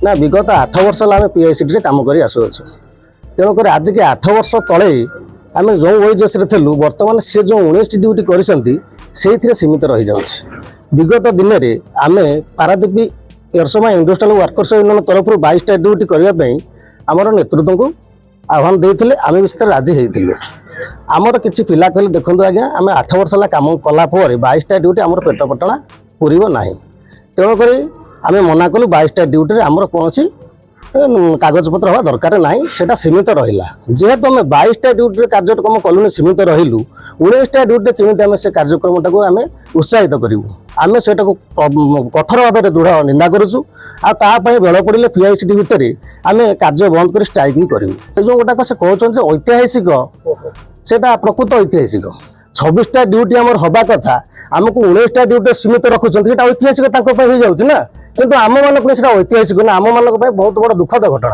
ना विगत 8 वर्ष आम पीआईसीटी काम कर आसुचु तेणुक आज के 8 वर्ष तले आम जो ओएजएस लु बर्तमान से जो 19 ड्यूटी कर सीमित रही जाऊँ विगत दिन में आम पारादीप एरसमा इंडस्ट्रियल वर्कर्स यूनियन तरफ 22टा ड्यूटी करने आमर नेतृत्व को आह्वान देते आम भी राजी होते आमर किसी पिला कहले देखो आज्ञा आम 8 वर्ष कम कलापर 22टा ड्यूटी आमर पेट पटना पूरब ना तेणुक आम मना कलु 22टा ड्यूटी आमर कौन कागजपत्र हवा दरकार ना से सीमित रहा जेहेतु आम 22टा ड्यूटी कार्यक्रम कलुनी सीमित रहीलु 19टा ड्यूटी केमी आम से कार्यक्रम टाक आम उत्साहित करूँ आम से कठोर भाव में दृढ़ निंदा करुचु आपाई बेल पड़े पीआईसीटी भितर आम कार्य बंद कर स्ट्राइक भी करूँ से जो गोटाक से कहते ऐतिहासिक से प्रकृत ऐतिहासिक 26टा ड्यूटी आम हवा कथा आमको 19टा ड्यूटी सीमित रखुच्च ऐतिहासिक हो जाऊँ ना किंतु आम मानक ऐतिहासिक ना आम मानक बहुत बड़ दुखद घटना।